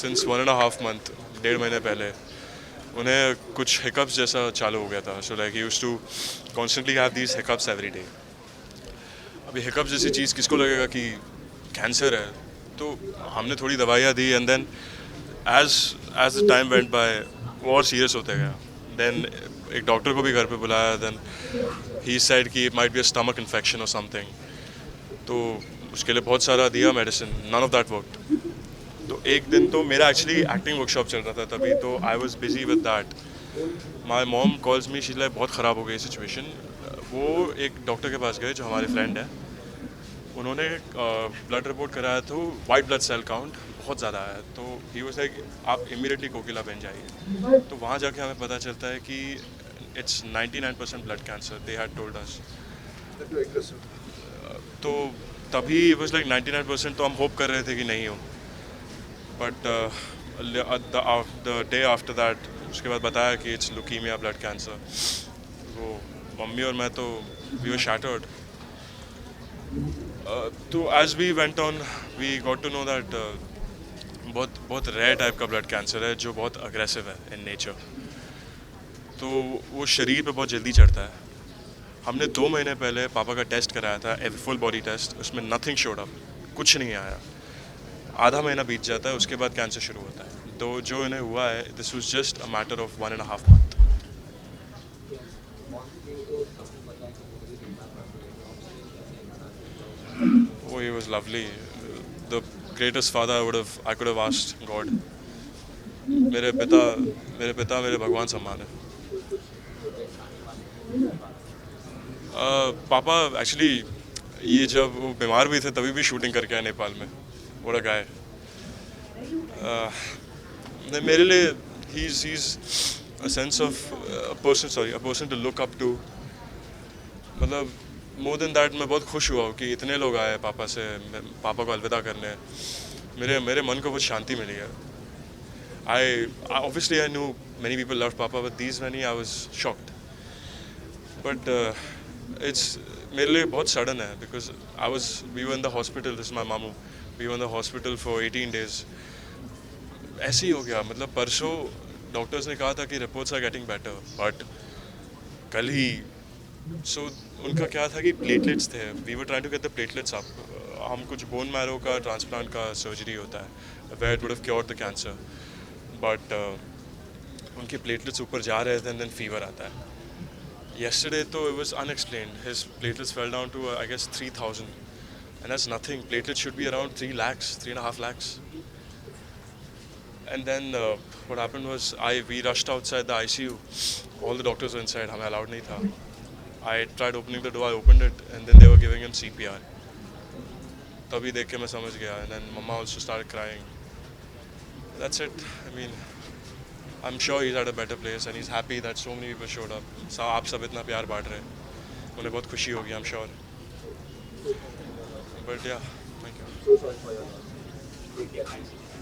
Since 1.5 month, 1.5 महीने पहले उन्हें कुछ हिकअप्स जैसा चालू हो गया था. So like he used to constantly have these hiccups every day. अभी हिकअप्स जैसी चीज़ किसको लगेगा कि कैंसर है. तो हमने थोड़ी दवाइयाँ दी and then as as the time went by वो और सीरियस होते गया. देन एक डॉक्टर को भी घर पे बुलाया. देन ही सेड कि it might be a stomach infection और समथिंग. तो उसके लिए बहुत सारा दिया medicine. None of that worked. तो एक दिन तो मेरा एक्चुअली एक्टिंग वर्कशॉप चल रहा था तभी, तो I was busy with that. My mom calls me, she like बहुत ख़राब हो गई सिचुएशन. वो एक डॉक्टर के पास गए जो हमारे फ्रेंड है. उन्होंने ब्लड रिपोर्ट कराया तो वाइट ब्लड सेल काउंट बहुत ज़्यादा है. तो ही वाज लाइक आप इमीडिएटली कोकिलाबेन जाइए. तो वहाँ जाके हमें पता चलता है कि it's 99% blood cancer they had told us. तो तभी इट वाज लाइक 99%, तो हम होप कर रहे थे कि नहीं हो. But the day after that उसके बाद बताया कि इट्स लुकीमिया ब्लड कैंसर. वो मम्मी और मैं तो वी वर शैटर्ड. तो as we went on we got to know that बहुत बहुत रेयर टाइप का ब्लड कैंसर है जो बहुत अग्रेसिव है इन नेचर. तो वो शरीर पे बहुत जल्दी चढ़ता है. हमने 2 महीने पहले पापा का टेस्ट कराया था, फुल बॉडी टेस्ट. उसमें नथिंग शोड अप, कुछ नहीं आया. आधा महीना बीत जाता है, उसके बाद कैंसर शुरू होता है. तो जो इन्हें हुआ है, this was just a matter of 1.5 month. Oh, he was lovely. The greatest father I could have asked God. मेरे पिता मेरे भगवान समान है. पापा एक्चुअली ये जब वो बीमार भी थे तभी भी शूटिंग करके आए नेपाल में. What a guy. मेरे लिए he's a sense of a person to look up to. मतलब मोर देन दैट मैं बहुत खुश हुआ हूँ कि इतने लोग आए पापा को अलविदा करने. मेरे मन को बहुत शांति मिली है. I knew many people loved Papa, but these many I was shocked. But it's मेरे लिए बहुत sudden है because we were in the hospital. This is my mamu. We were in the hospital for 18 days. ऐसे ही हो गया. मतलब परसों doctors ने कहा था कि reports are getting better, but कल ही उनका क्या था कि प्लेटलेट्स थे. We were trying to get the platelets up. हम कुछ बोन मैरो का ट्रांसप्लांट का सर्जरी होता है where it would have cured the cancer. But उनके प्लेटलेट्स ऊपर जा रहे थे एंड देन फीवर आता है. Yesterday तो it was unexplained. His platelets fell down to I guess 3,000, and that's nothing. Platelets should be around 3 lakhs, 3.5 lakhs. And then what happened was we rushed outside the ICU. All the doctors were inside. हमें allowed नहीं था. I tried opening the door. I opened it, and then they were giving him CPR. तभी देख के मैं समझ गया. And then Mama also started crying. That's it. I mean, I'm sure he's at a better place and he's happy that so many people showed up. आप सब इतना प्यार बांट रहे हैं. उन्हें बहुत खुशी होगी, I'm sure. But yeah, thank you.